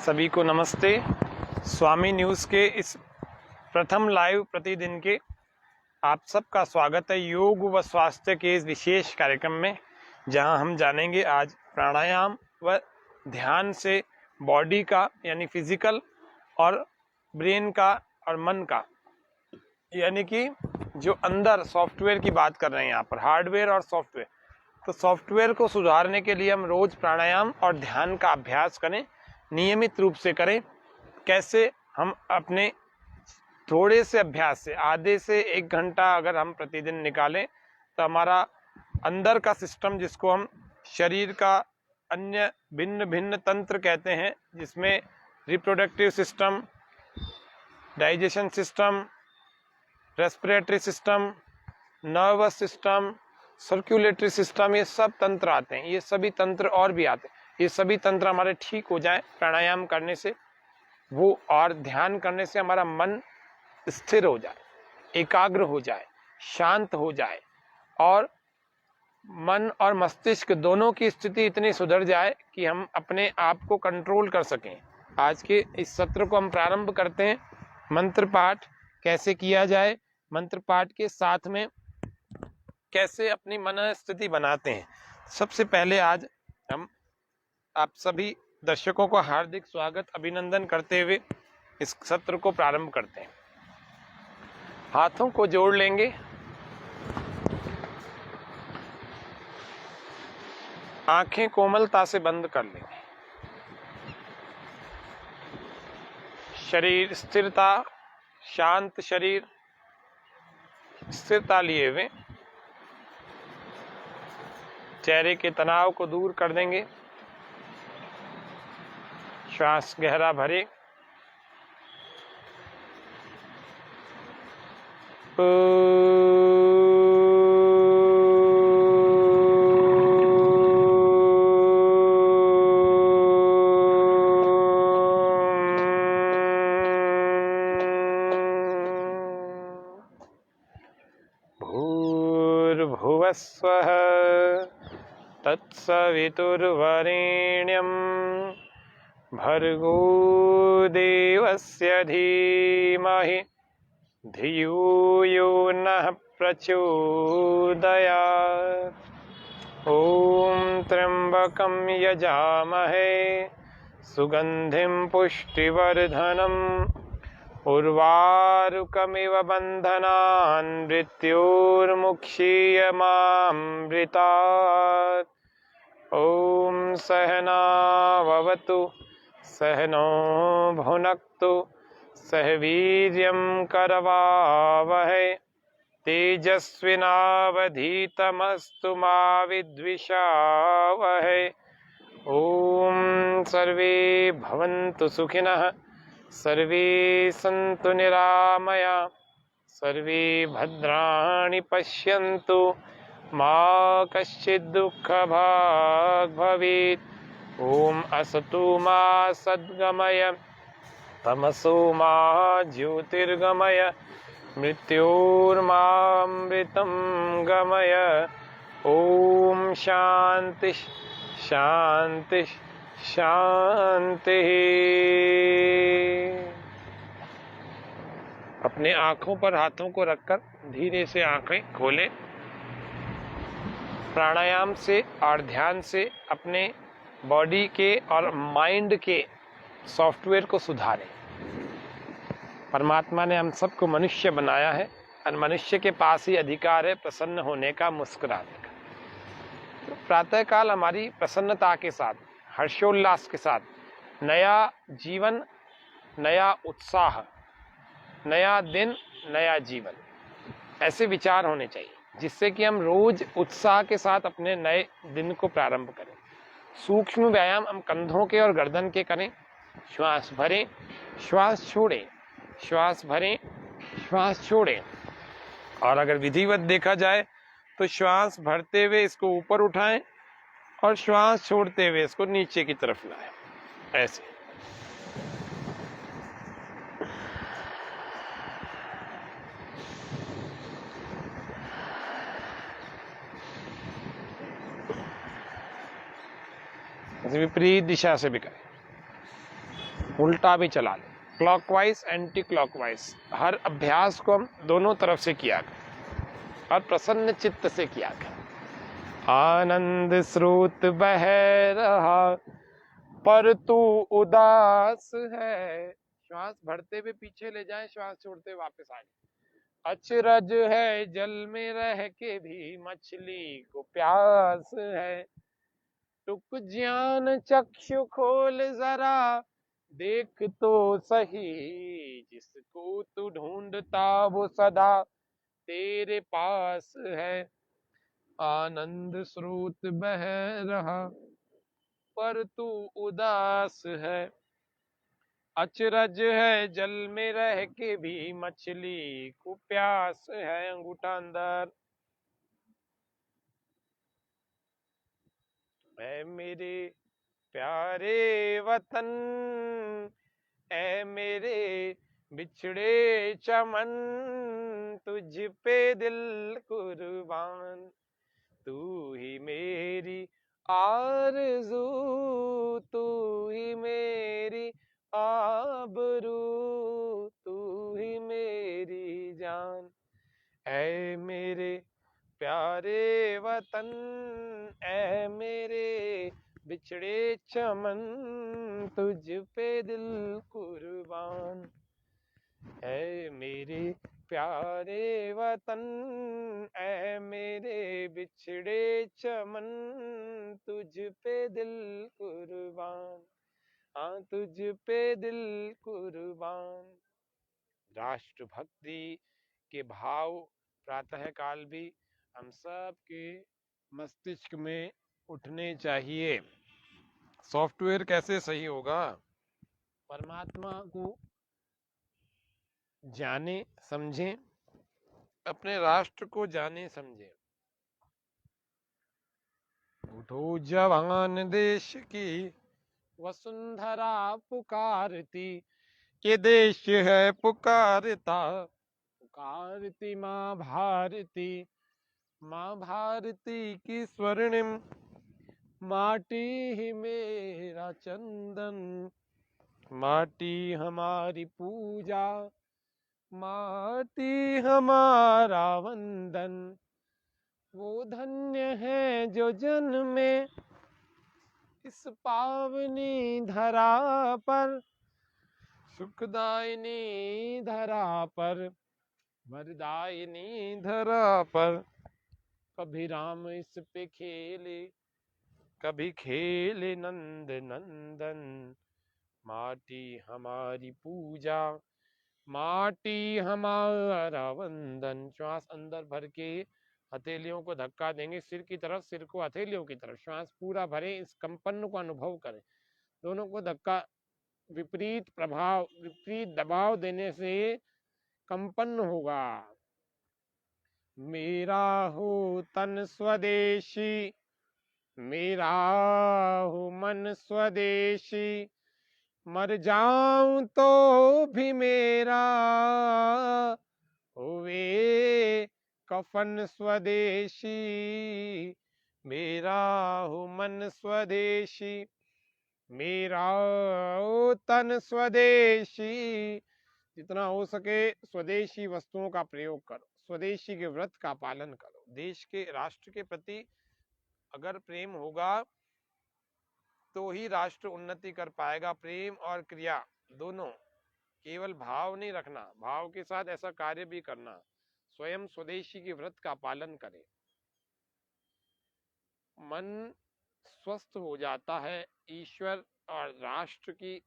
सभी को नमस्ते। स्वामी न्यूज़ के इस प्रथम लाइव प्रतिदिन के आप सबका स्वागत है योग व स्वास्थ्य के इस विशेष कार्यक्रम में, जहां हम जानेंगे आज प्राणायाम व ध्यान से बॉडी का यानी फिजिकल और ब्रेन का और मन का, यानी कि जो अंदर सॉफ्टवेयर की बात कर रहे हैं यहाँ पर, हार्डवेयर और सॉफ्टवेयर। तो सॉफ्टवेयर को सुधारने के लिए हम रोज प्राणायाम और ध्यान का अभ्यास करें, नियमित रूप से करें। कैसे हम अपने थोड़े से अभ्यास से आधे से 1 घंटा अगर हम प्रतिदिन निकालें तो हमारा अंदर का सिस्टम, जिसको हम शरीर का अन्य भिन्न भिन्न तंत्र कहते हैं, जिसमें reproductive system, digestion system, respiratory system, nervous system, circulatory system, ये सब तंत्र आते हैं। ये सभी तंत्र और भी आते हैं। ये सभी तंत्र हमारे ठीक हो जाए प्राणायाम करने से, वो और ध्यान करने से हमारा मन स्थिर हो जाए, एकाग्र हो जाए, शांत हो जाए और मन और मस्तिष्क दोनों की स्थिति इतनी सुधर जाए कि हम अपने आप को कंट्रोल कर सकें। आज के इस सत्र को हम प्रारंभ करते हैं। मंत्र पाठ कैसे किया जाए, मंत्र पाठ के साथ में कैसे अपनी मन स्थिति बनाते हैं। सबसे पहले आज हम आप सभी दर्शकों को हार्दिक स्वागत अभिनंदन करते हुए इस सत्र को प्रारंभ करते हैं। हाथों को जोड़ लेंगे, आंखें कोमलता से बंद कर लेंगे, शरीर स्थिरता, शांत शरीर स्थिरता लिए हुए, चेहरे के तनाव को दूर कर देंगे। श्वास गहरा भरे, भूर्भुवस्वः तत्सवितुर्वरेण्यं भर्गो देवस्य धीमहि धियो यो नः प्रचोदयात्। ॐ त्र्यम्बकं यजामहे सुगन्धिं पुष्टिवर्धनम् उर्वारुकमिव बन्धनान् मृत्योर्मुक्षीयमामृतात्। ॐ सहनाववतु सहनो भुनक्तु सह वीर्यं करवावहै तेजस्विनावधीतमस्तु मा विद्विषावहै। ॐ सर्वे भवन्तु सुखिनः, सर्वे सन्तु निरामया, सर्वे भद्राणि पश्यन्तु, मा कश्चित् दुःखभाग् भवेत्। ॐ असतो मा सद्गमय, तमसो मा ज्योतिर्गमय, मृत्योर्मामृतं गमय। ॐ शान्ति शान्ति शान्ति। अपने आंखों पर हाथों को रखकर धीरे से आंखें खोलें। प्राणायाम से और ध्यान से अपने बॉडी के और माइंड के सॉफ्टवेयर को सुधारें। परमात्मा ने हम सबको मनुष्य बनाया है और मनुष्य के पास ही अधिकार है प्रसन्न होने का, मुस्कुराने का। तो प्रातःकाल हमारी प्रसन्नता के साथ, हर्षोल्लास के साथ नया जीवन, नया उत्साह, नया दिन, नया जीवन, ऐसे विचार होने चाहिए, जिससे कि हम रोज उत्साह के साथ अपने नए दिन को प्रारंभ करें। सूक्ष्म व्यायाम हम कंधों के और गर्दन के करें। श्वास भरें, श्वास छोड़ें, श्वास भरें, श्वास छोड़ें। और अगर विधिवत देखा जाए तो श्वास भरते हुए इसको ऊपर उठाएं और श्वास छोड़ते हुए इसको नीचे की तरफ लाएं, ऐसे। विपरीत दिशा से भी करें। उल्टा भी चला लें, क्लॉकवाइज एंटी क्लॉकवाइज। हर अभ्यास को हम दोनों तरफ से किया करें और प्रसन्न चित्त से किया करें। आनंद स्रोत बह रहा पर तू उदास है। श्वास भरते हुए पीछे ले जाएं, श्वास छोड़ते वापस आ जाए। अचरज है जल में रह के भी मछली को प्यास है। टुक ज्ञान चक्षु खोल जरा देख तो सही, जिसको तू ढूंढता वो सदा तेरे पास है। आनंद स्रोत बह रहा पर तू उदास है। अचरज है जल में रह के भी मछली को प्यास है। अंगूठा अंदर। ऐ मेरे प्यारे वतन, ऐ मेरे बिछड़े चमन, तुझ पे दिल कुर्बान। तू ही मेरी आरज़ू, तू ही मेरी आबरू, तू ही मेरी जान। ऐ मेरे प्यारे वतन, ऐ मेरे बिछड़े चमन, तुझ पे दिल कुर्बान। ऐ मेरे प्यारे वतन, ऐ मेरे बिछड़े चमन, तुझ पे दिल कुर्बान। हाँ, तुझ पे दिल कुर्बान। राष्ट्रभक्ति के भाव प्रातः काल भी हम सब के मस्तिष्क में उठने चाहिए। सॉफ्टवेयर कैसे सही होगा? परमात्मा को जाने समझें, अपने राष्ट्र को जाने समझें। उठो जवान देश की वसुंधरा पुकारती, ये देश है पुकारता, पुकारती माँ भारती। माँ भारती की स्वर्णिम माटी ही मेरा चंदन, माटी हमारी पूजा, माटी हमारा वंदन। वो धन्य है जो जन्मे इस पावनी धरा पर, सुखदायिनी धरा पर, वरदायिनी धरा पर। कभी राम इस पे खेले, कभी खेले नंद नंदन। माटी हमारी पूजा, माटी हमारा वंदन। श्वास अंदर भर के हथेलियों को धक्का देंगे सिर की तरफ, सिर को हथेलियों की तरफ। श्वास पूरा भरें, इस कंपन को अनुभव करें। दोनों को धक्का विपरीत प्रभाव, विपरीत दबाव देने से कंपन होगा। मेरा हो तन स्वदेशी, मेरा हो मन स्वदेशी, मर जाऊं तो भी मेरा होवे कफन स्वदेशी। मेरा हो मन स्वदेशी, मेरा हो तन स्वदेशी। जितना हो सके स्वदेशी वस्तुओं का प्रयोग करो, स्वदेशी के व्रत का पालन करो। देश के, राष्ट्र के प्रति अगर प्रेम होगा तो ही राष्ट्र उन्नति कर पाएगा। प्रेम और क्रिया दोनों, केवल भाव नहीं रखना, भाव के साथ ऐसा कार्य भी करना। स्वयं स्वदेशी के व्रत का पालन करें। मन स्वस्थ हो जाता है, ईश्वर और राष्ट्र की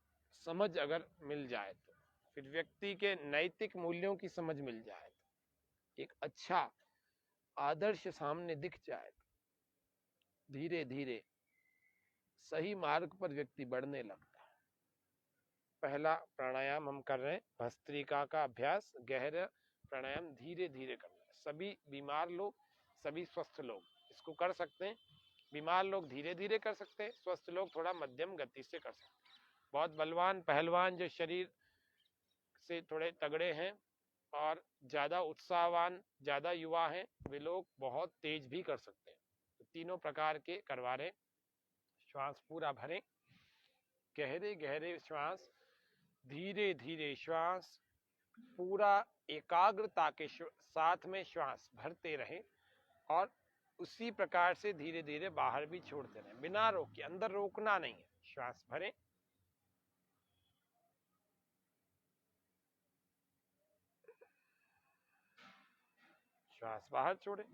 समझ अगर मिल जाए तो, फिर व्यक्ति के नैतिक मूल्यों की समझ मिल जाए तो, एक अच्छा आदर्श सामने दिख जाए तो धीरे धीरे सही मार्ग पर व्यक्ति बढ़ने लगता है। पहला प्राणायाम हम कर रहे हैं, भस्त्रिका का अभ्यास, गहरा प्राणायाम धीरे धीरे करना है। सभी बीमार लोग, सभी स्वस्थ लोग इसको कर सकते हैं। बीमार लोग धीरे धीरे कर सकते हैं, स्वस्थ लोग थोड़ा मध्यम गति से कर सकते हैं। बहुत बलवान पहलवान जो शरीर से थोड़े तगड़े हैं और ज़्यादा उत्साहवान, ज़्यादा युवा हैं, वे लोग बहुत तेज भी कर सकते हैं। तो तीनों प्रकार के करवा रहे। श्वास पूरा भरें, गहरे गहरे श्वास धीरे धीरे श्वास पूरा एकाग्रता के साथ में श्वास भरते रहे और उसी प्रकार से धीरे धीरे बाहर भी छोड़ते रहे, बिना रोके। अंदर रोकना नहीं है, श्वास भरें, श्वास बाहर छोड़ें।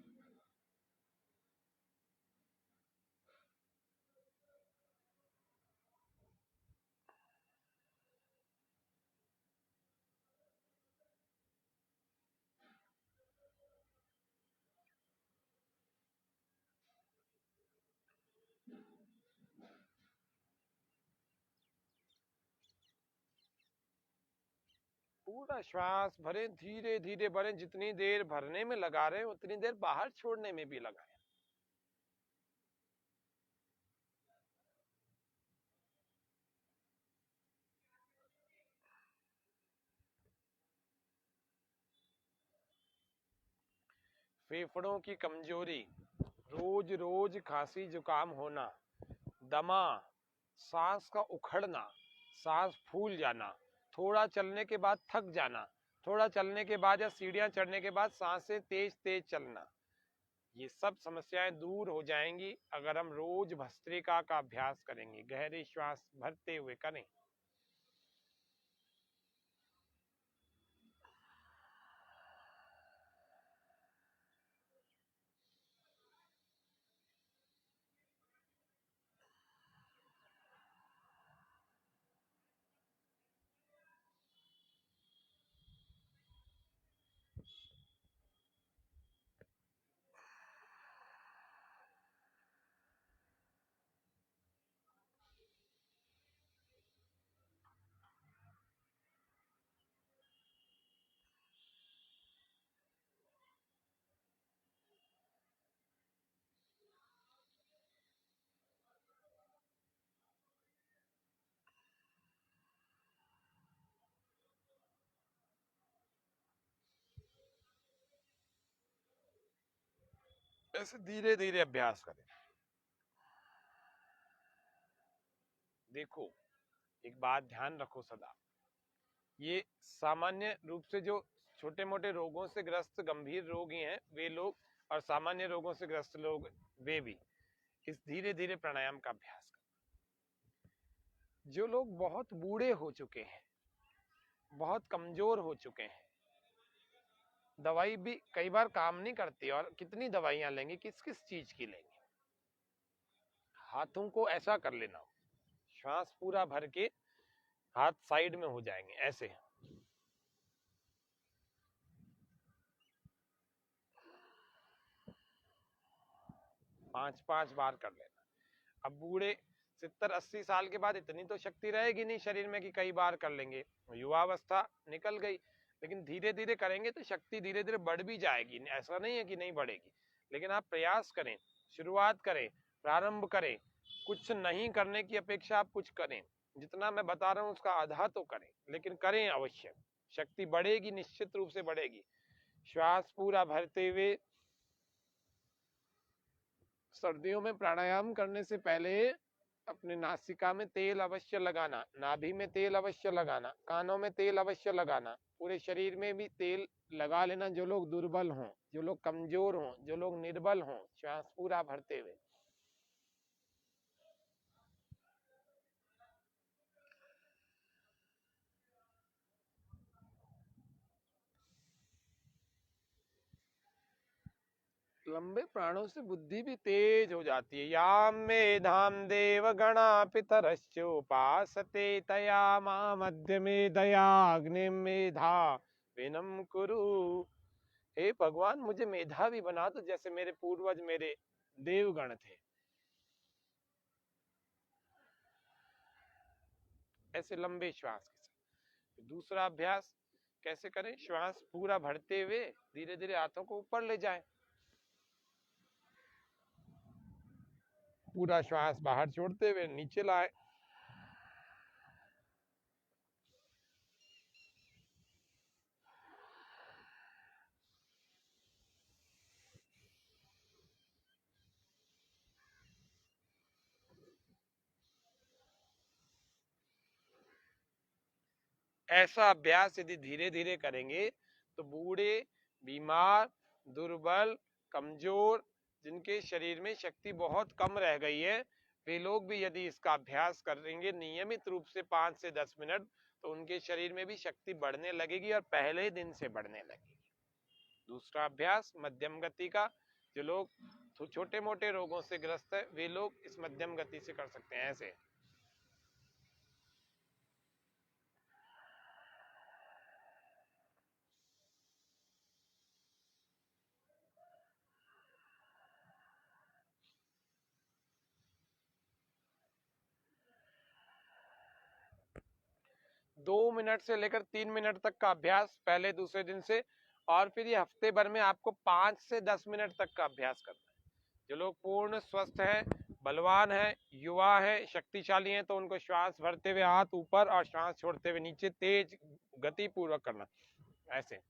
पूरा श्वास भरें, धीरे धीरे भरें। जितनी देर भरने में लगा रहे हैं उतनी देर बाहर छोड़ने में भी लगाएं। फेफड़ों की कमजोरी, रोज रोज खांसी जुकाम होना, दमा, सांस का उखड़ना, सांस फूल जाना, थोड़ा चलने के बाद थक जाना, थोड़ा चलने के बाद या सीढ़ियां चढ़ने के बाद सांसें तेज तेज चलना, ये सब समस्याएं दूर हो जाएंगी अगर हम रोज भस्त्रिका का अभ्यास करेंगे। गहरी श्वास भरते हुए करें। ऐसे धीरे धीरे अभ्यास करें। देखो, एक बात ध्यान रखो सदा, ये सामान्य रूप से जो छोटे मोटे रोगों से ग्रस्त गंभीर रोगी हैं वे लोग, और सामान्य रोगों से ग्रस्त लोग वे भी इस धीरे धीरे प्राणायाम का अभ्यास करें। जो लोग बहुत बूढ़े हो चुके हैं, बहुत कमजोर हो चुके हैं, दवाई भी कई बार काम नहीं करती, और कितनी दवाइयां लेंगे, किस किस चीज की लेंगे। हाथों को ऐसा कर लेना, श्वास पूरा भर के हाथ साइड में हो जाएंगे ऐसे, 5-5 बार कर लेना। अब बूढ़े 70-80 साल के बाद इतनी तो शक्ति रहेगी नहीं शरीर में कि कई बार कर लेंगे, युवावस्था निकल गई, लेकिन धीरे धीरे करेंगे तो शक्ति धीरे धीरे बढ़ भी जाएगी, ऐसा नहीं है कि नहीं बढ़ेगी। लेकिन आप प्रयास करें, शुरुआत करें, प्रारंभ करें। कुछ नहीं करने की अपेक्षा आप कुछ करें, जितना मैं बता रहा हूं उसका आधा तो करें, लेकिन करें अवश्य। शक्ति बढ़ेगी, निश्चित रूप से बढ़ेगी। श्वास पूरा भरते हुए, सर्दियों में प्राणायाम करने से पहले अपने नासिका में तेल अवश्य लगाना, नाभि में तेल अवश्य लगाना, कानों में तेल अवश्य लगाना, पूरे शरीर में भी तेल लगा लेना। जो लोग दुर्बल हों, जो लोग कमजोर हों, जो लोग निर्बल हों, श्वास पूरा भरते हुए। लंबे प्राणों से बुद्धि भी तेज हो जाती है। याम मेधाम देव गणा पितरश्चोपासते तया मां मध्य में दया अग्नि मेधा विनम कुरु। हे भगवान, मुझे मेधावी बना दो जैसे मेरे पूर्वज, मेरे देवगण थे। ऐसे लंबे श्वास के साथ। दूसरा अभ्यास कैसे करें? श्वास पूरा भरते हुए धीरे धीरे हाथों को ऊपर ले जाएं, पूरा श्वास बाहर छोड़ते हुए नीचे लाए। ऐसा अभ्यास यदि धीरे धीरे करेंगे तो बूढ़े, बीमार, दुर्बल, कमजोर, जिनके शरीर में शक्ति बहुत कम रह गई है, वे लोग भी यदि इसका अभ्यास करेंगे नियमित रूप से 5 से 10 मिनट, तो उनके शरीर में भी शक्ति बढ़ने लगेगी और पहले दिन से बढ़ने लगेगी। दूसरा अभ्यास मध्यम गति का, जो लोग छोटे मोटे रोगों से ग्रस्त है वे लोग इस मध्यम गति से कर सकते हैं। ऐसे दो मिनट से लेकर 3 मिनट तक का अभ्यास पहले दूसरे दिन से, और फिर ये हफ्ते भर में आपको 5 से 10 मिनट तक का अभ्यास करना है। जो लोग पूर्ण स्वस्थ हैं, बलवान हैं, युवा हैं, शक्तिशाली हैं, तो उनको श्वास भरते हुए हाथ ऊपर और श्वास छोड़ते हुए नीचे तेज गति पूर्वक करना। ऐसे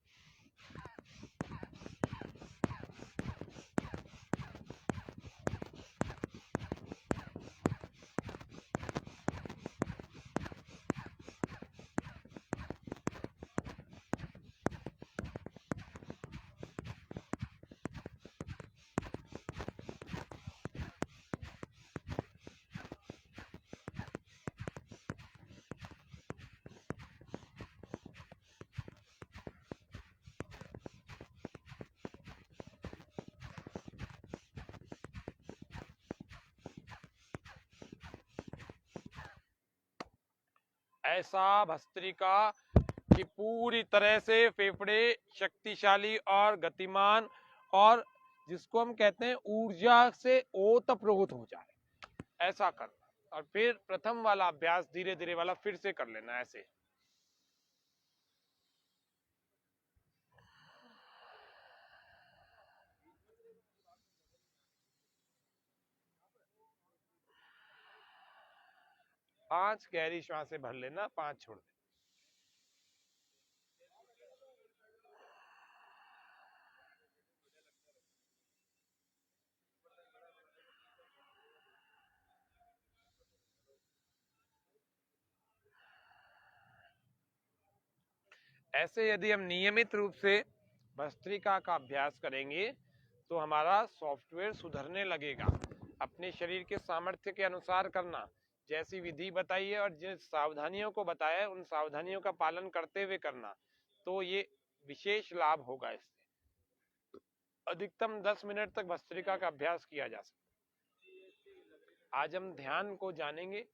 ऐसा भस्त्रिका कि पूरी तरह से फेफड़े शक्तिशाली और गतिमान, और जिसको हम कहते हैं ऊर्जा से ओतप्रोत हो जाए, ऐसा करना। और फिर प्रथम वाला अभ्यास धीरे धीरे वाला फिर से कर लेना। ऐसे 5 गहरी श्वासें भर लेना, 5 छोड़ देना। ऐसे यदि हम नियमित रूप से भस्त्रिका का अभ्यास करेंगे तो हमारा सॉफ्टवेयर सुधरने लगेगा। अपने शरीर के सामर्थ्य के अनुसार करना, जैसी विधि बताई है और जिन सावधानियों को बताया है उन सावधानियों का पालन करते हुए करना, तो ये विशेष लाभ होगा। इससे अधिकतम 10 मिनट तक भस्त्रिका का अभ्यास किया जा सकता है। आज हम ध्यान को जानेंगे,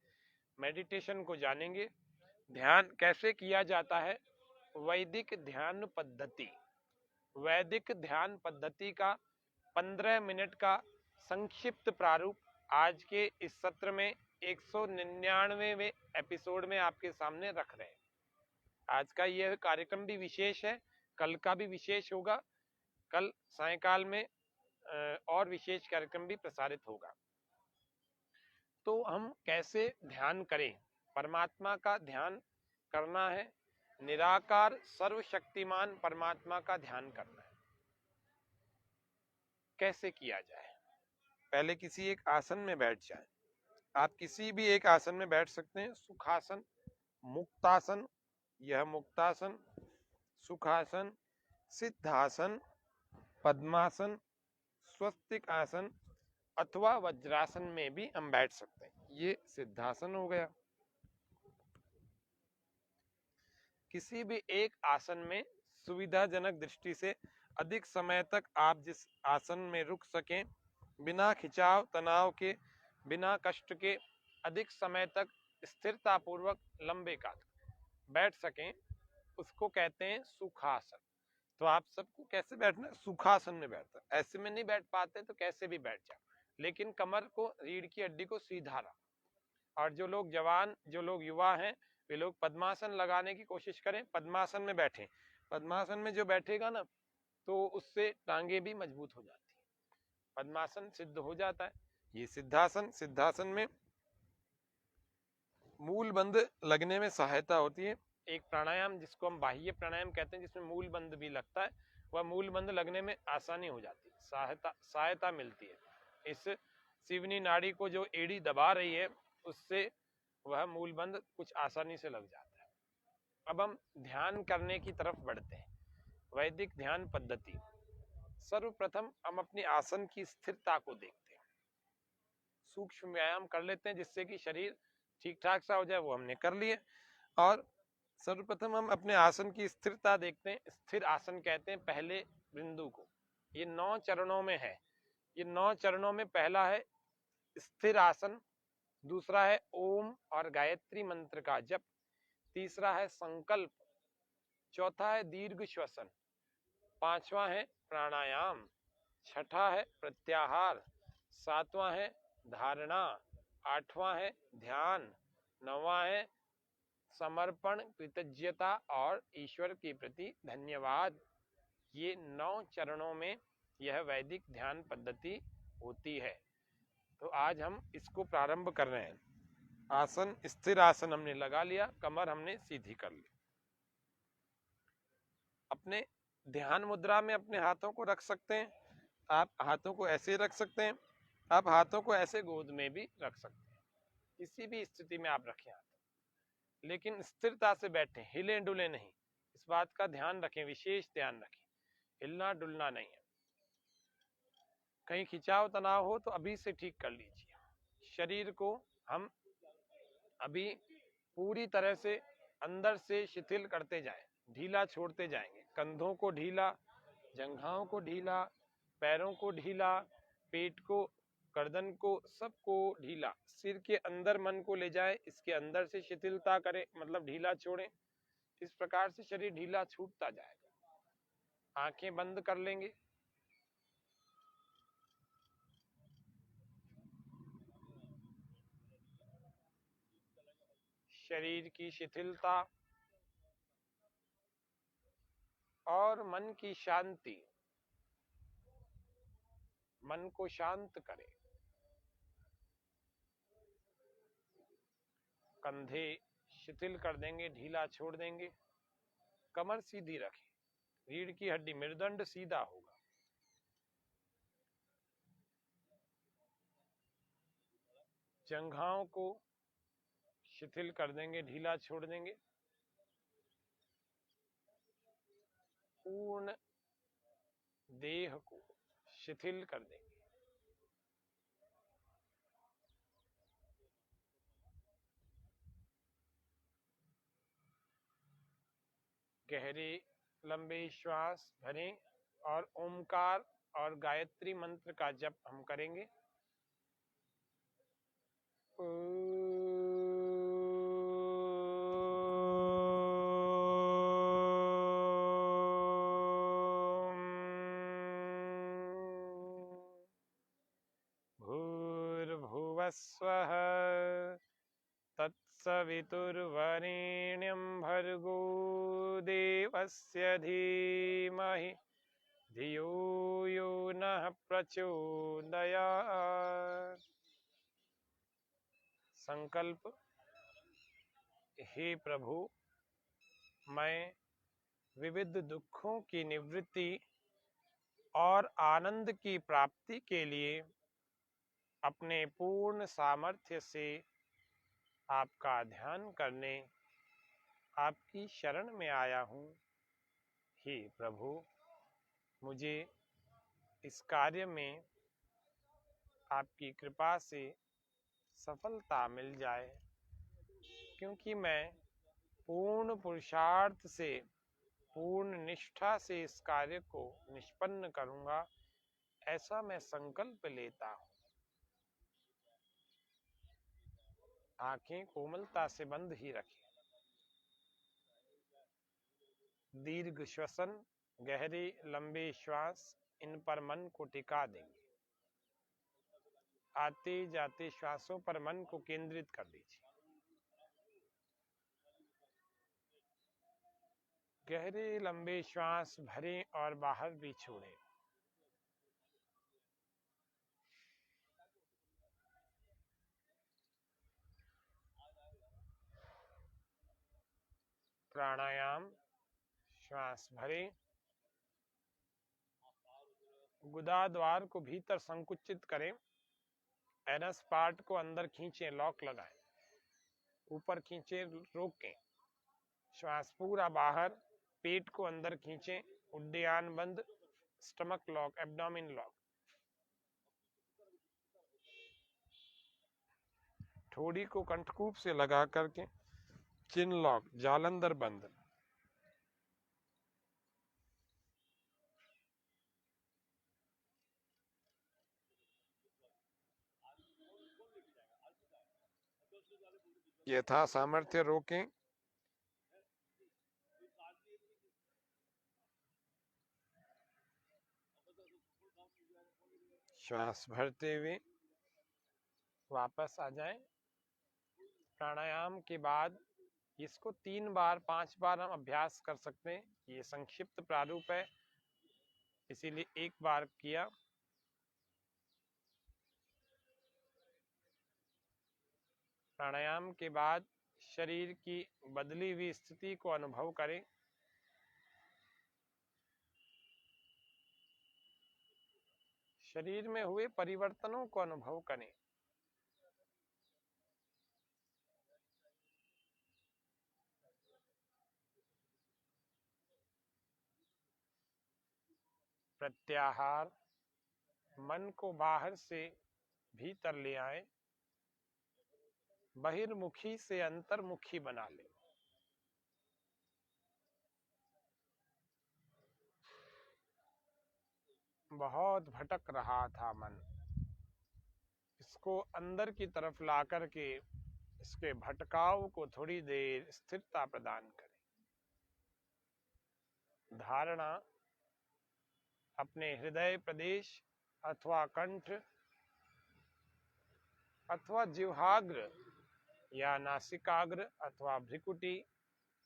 मेडिटेशन को जानेंगे। ध्यान कैसे किया जाता है, वैदिक ध्यान पद्धति, वैदिक ध्यान पद्धति का 15 मिनट का संक्षिप्त प्रारूप आज के इस सत्र में 199वें एपिसोड में आपके सामने रख रहे हैं। आज का यह कार्यक्रम भी विशेष है, कल का भी विशेष होगा। कल सायंकाल में और विशेष कार्यक्रम भी प्रसारित होगा। तो हम कैसे ध्यान करें, परमात्मा का ध्यान करना है, निराकार सर्वशक्तिमान परमात्मा का ध्यान करना है। कैसे किया जाए, पहले किसी एक आसन में बैठ जाएं। आप किसी भी एक आसन में बैठ सकते हैं। सुखासन, मुक्तासन, यह मुक्तासन, सुखासन, सिद्धासन, पद्मासन, स्वस्तिक आसन अथवा वज्रासन में भी हम बैठ सकते हैं। ये सिद्धासन हो गया। किसी भी एक आसन में सुविधाजनक दृष्टि से अधिक समय तक आप जिस आसन में रुक सकें, बिना खिंचाव तनाव के, बिना कष्ट के, अधिक समय तक स्थिरता पूर्वक लंबे काल बैठ सकें, उसको कहते हैं सुखासन। तो आप सबको कैसे बैठना है, सुखासन में बैठना। ऐसे में नहीं बैठ पाते तो कैसे भी बैठ जाओ, लेकिन कमर को, रीढ़ की हड्डी को सीधा रखो। और जो लोग जवान, जो लोग युवा हैं, वे लोग पद्मासन लगाने की कोशिश करें, पद्मासन में बैठें। पद्मासन में जो बैठेगा ना, तो उससे टांगे भी मजबूत हो जाती है, पद्मासन सिद्ध हो जाता है। ये सिद्धासन, सिद्धासन में मूल बंद लगने में सहायता होती है। एक प्राणायाम जिसको हम बाह्य प्राणायाम कहते हैं, जिसमें मूल बंद भी लगता है, वह मूल बंद लगने में आसानी हो जाती है, सहायता मिलती है। इस शिवनी नाड़ी को जो एड़ी दबा रही है, उससे वह मूल बंद कुछ आसानी से लग जाता है। अब हम ध्यान करने की तरफ बढ़ते हैं। वैदिक ध्यान पद्धति। सर्वप्रथम हम अपनी आसन की स्थिरता को देखते हैं। सूक्ष्म व्यायाम कर लेते हैं जिससे कि शरीर ठीक ठाक सा हो जाए, वो हमने कर लिए। और सर्वप्रथम हम अपने आसन की स्थिरता देखते हैं। स्थिर आसन कहते हैं पहले बिंदु को। ये 9 चरणों में है। ये 9 चरणों में पहला है स्थिर आसन, दूसरा है ओम और गायत्री मंत्र का जप, तीसरा है संकल्प, चौथा है दीर्घ श्वसन, पांचवा है प्राणायाम, छठा है प्रत्याहार, सातवां है धारणा, आठवां है ध्यान, नौवां है समर्पण कृतज्ञता और ईश्वर के प्रति धन्यवाद। ये 9 चरणों में यह वैदिक ध्यान पद्धति होती है। तो आज हम इसको प्रारंभ कर रहे हैं। आसन, स्थिर आसन हमने लगा लिया, कमर हमने सीधी कर ली। अपने ध्यान मुद्रा में अपने हाथों को रख सकते हैं। आप हाथों को ऐसे रख सकते हैं, आप हाथों को ऐसे गोद में भी रख सकते हैं। किसी भी स्थिति में आप रखें हाथ, लेकिन स्थिरता से बैठें, हिले डुले नहीं। इस बात का ध्यान रखें, विशेष ध्यान रखें, हिलना डुलना नहीं है। कहीं खिंचाव तनाव हो तो अभी से ठीक कर लीजिए। शरीर को हम अभी पूरी तरह से अंदर से शिथिल करते जाएं, ढीला छोड़ते जाएंगे। कंधों को ढीला, जंघाओं को ढीला, पैरों को ढीला, पेट को, गर्दन को, सबको ढीला। सिर के अंदर मन को ले जाए, इसके अंदर से शिथिलता करें, मतलब ढीला छोड़ें। इस प्रकार से शरीर ढीला छूटता जाएगा। आंखें बंद कर लेंगे। शरीर की शिथिलता और मन की शांति, मन को शांत करें। कंधे शिथिल कर देंगे, ढीला छोड़ देंगे। कमर सीधी रखें, रीढ़ की हड्डी, मेरुदंड सीधा होगा। जंघाओं को शिथिल कर देंगे, ढीला छोड़ देंगे। पूर्ण देह को शिथिल कर देंगे। गहरे लंबे श्वास भरें और ओमकार और गायत्री मंत्र का जप हम करेंगे। भूर्भुवस्वः तत्सवितुर्वरेण्यं भर्गो देवस्य धीमहि धियो यो नः प्रचोदयात्। संकल्प। हे प्रभु, मैं विविध दुखों की निवृत्ति और आनंद की प्राप्ति के लिए अपने पूर्ण सामर्थ्य से आपका ध्यान करने आपकी शरण में आया हूँ। हे प्रभु, मुझे इस कार्य में आपकी कृपा से सफलता मिल जाए, क्योंकि मैं पूर्ण पुरुषार्थ से, पूर्ण निष्ठा से इस कार्य को निष्पन्न करूंगा, ऐसा मैं संकल्प लेता हूँ। आंखें कोमलता से बंद ही रखें। दीर्घ श्वसन, गहरे लंबे श्वास, इन पर मन को टिका देंगे। आते जाते श्वासों पर मन को केंद्रित कर दीजिए। गहरे लंबे श्वास भरें और बाहर भी छोड़ें। प्राणायाम। श्वास भरें, गुदाद्वार को भीतर संकुचित करें, एनस पार्ट को अंदर खींचें, लॉक लगाएं, ऊपर खींचें, रोकें। श्वास पूरा बाहर, पेट को अंदर खींचें, उड्डयन बंद, स्टमक लॉक, एब्डोमेन लॉक। ठोड़ी को कंठकूप से लगा करके चिन लॉक, जालंधर बंद। यथा सामर्थ्य रोकें। श्वास भरते हुए वापस आ जाएं। प्राणायाम के बाद इसको 3 बार 5 बार हम अभ्यास कर सकते हैं। ये संक्षिप्त प्रारूप है, इसीलिए एक बार किया। प्राणायाम के बाद शरीर की बदली हुई स्थिति को अनुभव करें। शरीर में हुए परिवर्तनों को अनुभव करें। प्रत्याहार, मन को बाहर से भीतर ले आए, बहिर्मुखी से अंतर्मुखी बना ले। बहुत भटक रहा था मन, इसको अंदर की तरफ ला करके इसके भटकाव को थोड़ी देर स्थिरता प्रदान करें। धारणा अपने हृदय प्रदेश अथवा कंठ अथवा जिह्वाग्र या नासिकाग्र अथवा भ्रिकुटी,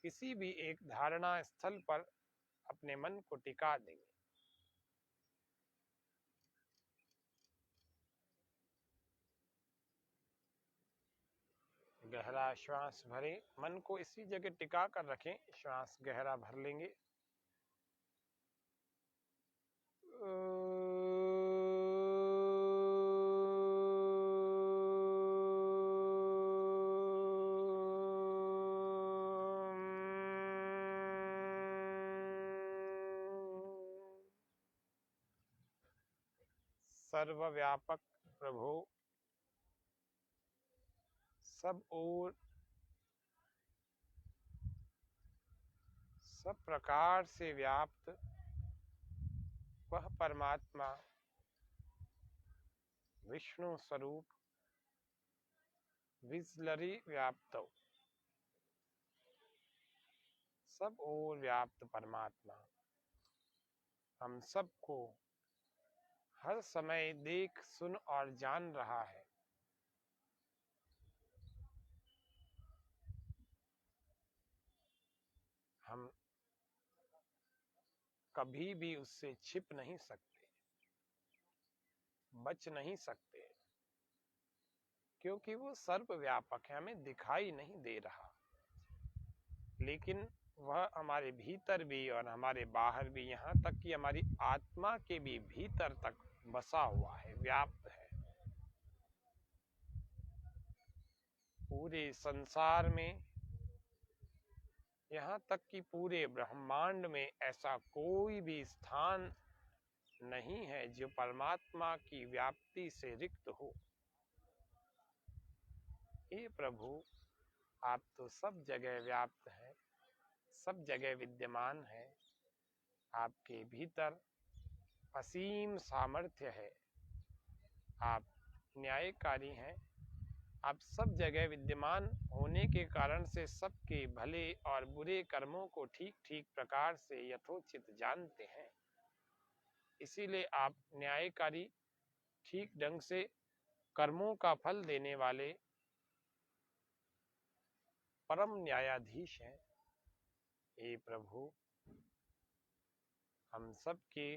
किसी भी एक धारणा स्थल पर अपने मन को टिका देंगे। गहरा श्वास भरें, मन को इसी जगह टिका कर रखें। श्वास गहरा भर लेंगे। सर्वव्यापक प्रभु, सब ओर सब प्रकार से व्याप्त वह परमात्मा विष्णु स्वरूप विजलरी व्याप्त, सब ओर व्याप्त परमात्मा हम सबको हर समय देख सुन और जान रहा है। हम कभी भी उससे छिप नहीं सकते, बच नहीं सकते, क्योंकि वो सर्वव्यापक है, हमें दिखाई नहीं दे रहा, लेकिन वह हमारे भीतर भी और हमारे बाहर भी, यहाँ तक कि हमारी आत्मा के भी भीतर तक बसा हुआ है, व्याप्त है। पूरे संसार में, यहाँ तक कि पूरे ब्रह्मांड में ऐसा कोई भी स्थान नहीं है जो परमात्मा की व्याप्ति से रिक्त हो। हे प्रभु, आप तो सब जगह व्याप्त हैं, सब जगह विद्यमान है। आपके भीतर असीम सामर्थ्य है। आप न्यायकारी हैं। आप सब जगह विद्यमान होने के कारण से सबके भले और बुरे कर्मों को ठीक ठीक प्रकार से यथोचित जानते हैं। इसीलिए आप न्यायकारी, ठीक ढंग से कर्मों का फल देने वाले परम न्यायाधीश हैं। हे प्रभु, हम सबके,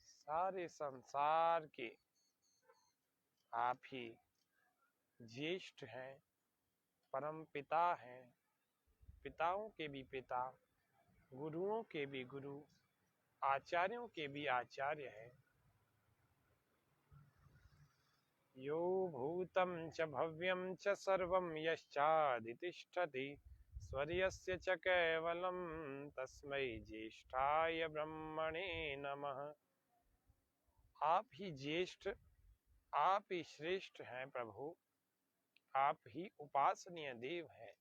सारे संसार के आप ही ज्येष्ठ हैं, परम पिता हैं, पिताओं के भी पिता, गुरुओं के भी गुरु, आचार्यों के भी आचार्य हैं। यो भूतं च भव्यं च सर्वं यश्चादितिष्ठति स्वर्यस्य च केवलं तस्मै ज्येष्ठाय ब्रह्मणे नमः। आप ही ज्येष्ठ, आप ही श्रेष्ठ हैं प्रभु, आप ही उपासनीय देव हैं।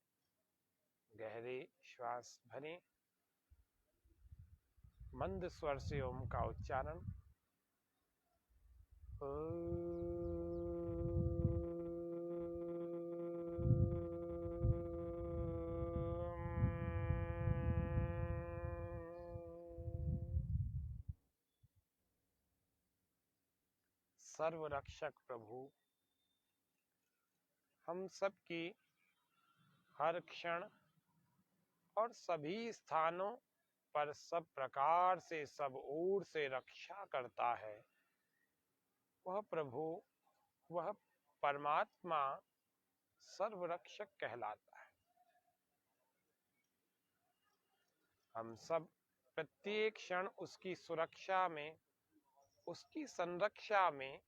गहरे श्वास भरें, मंद स्वर से ओम का उच्चारण। सर्वरक्षक प्रभु, हम सब की हर क्षण और सभी स्थानों पर सब प्रकार से सब ओर से रक्षा करता है, वह प्रभु, वह परमात्मा सर्वरक्षक कहलाता है। हम सब प्रत्येक क्षण उसकी सुरक्षा में, उसकी संरक्षा में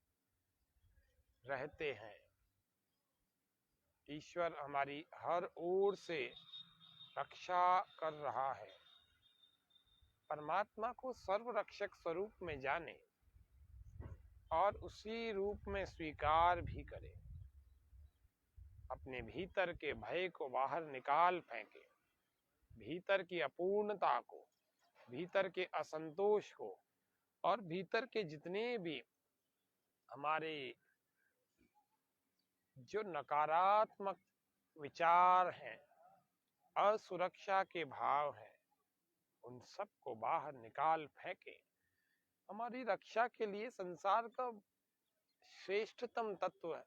रहते हैं। ईश्वर हमारी हर ओर से रक्षा कर रहा है। परमात्मा को सर्वरक्षक स्वरूप में जाने और उसी रूप में स्वीकार भी करें। अपने भीतर के भय को बाहर निकाल फेंके, भीतर की अपूर्णता को, भीतर के असंतोष को और भीतर के जितने भी हमारे जो नकारात्मक विचार हैं, असुरक्षा के भाव हैं, उन सब को बाहर निकाल फेंके। हमारी रक्षा के लिए संसार का श्रेष्ठतम तत्व है,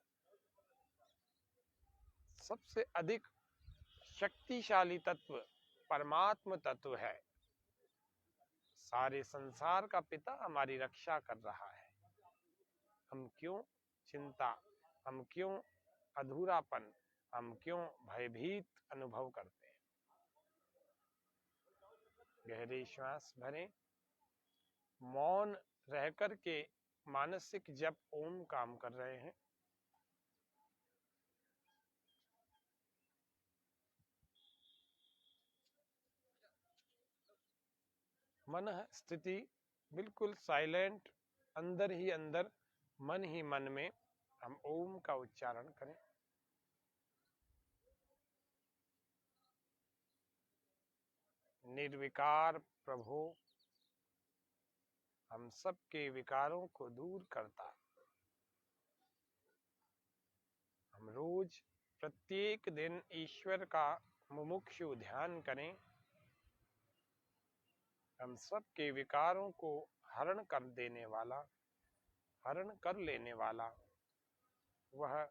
सबसे अधिक शक्तिशाली तत्व परमात्म तत्व है। सारे संसार का पिता हमारी रक्षा कर रहा है। हम क्यों चिंता, हम क्यों अधूरापन, हम क्यों भयभीत अनुभव करते हैं? गहरे श्वास भरें, मौन रहकर के मानसिक जप ओम काम कर रहे हैं। मन स्थिति बिल्कुल साइलेंट, अंदर ही अंदर, मन ही मन में हम ओम का उच्चारण करें। निर्विकार प्रभु हम सब के विकारों को दूर करता। हम रोज प्रत्येक दिन ईश्वर का मुमुक्षु ध्यान करें। हम सब के विकारों को हरण कर देने वाला, हरण कर लेने वाला वह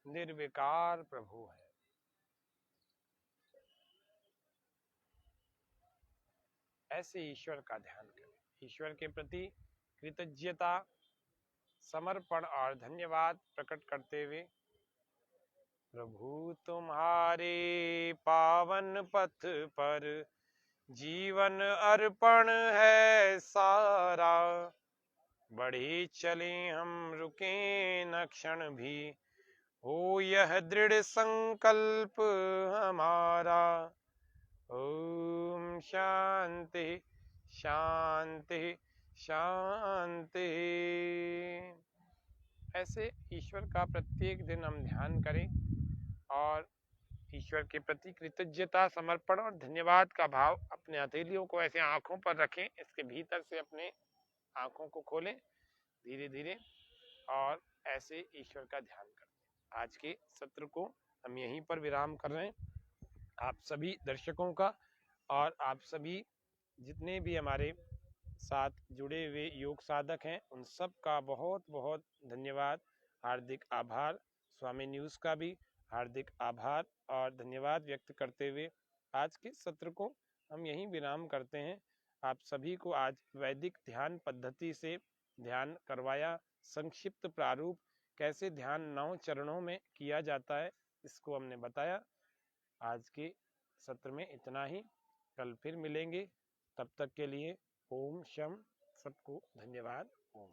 निर्विकार प्रभु है। ऐसे ईश्वर का ध्यान करें। ईश्वर के प्रति कृतज्ञता, समर्पण और धन्यवाद प्रकट करते हुए, प्रभु तुम्हारे पावन पथ पर जीवन अर्पण है सारा, बढ़े चले हम रुके न क्षण भी, हो यह दृढ़ संकल्प हमारा। ओम शांति शांति शांति। ऐसे ईश्वर का प्रत्येक दिन हम ध्यान करें और ईश्वर के प्रति कृतज्ञता, समर्पण और धन्यवाद का भाव अपने हथेलियों को ऐसे आंखों पर रखें। इसके भीतर से अपने आंखों को खोलें धीरे धीरे और ऐसे ईश्वर का ध्यान करें। आज के सत्र को हम यहीं पर विराम कर रहे हैं। आप सभी दर्शकों का और आप सभी जितने भी हमारे साथ जुड़े हुए योग साधक हैं, उन सब का बहुत बहुत धन्यवाद, हार्दिक आभार। स्वामी न्यूज़ का भी हार्दिक आभार और धन्यवाद व्यक्त करते हुए आज के सत्र को हम यहीं विराम करते हैं। आप सभी को आज वैदिक ध्यान पद्धति से ध्यान करवाया। संक्षिप्त प्रारूप कैसे ध्यान 9 चरणों में किया जाता है, इसको हमने बताया। आज के सत्र में इतना ही, कल फिर मिलेंगे। तब तक के लिए ओम शम, सबको धन्यवाद। ओम।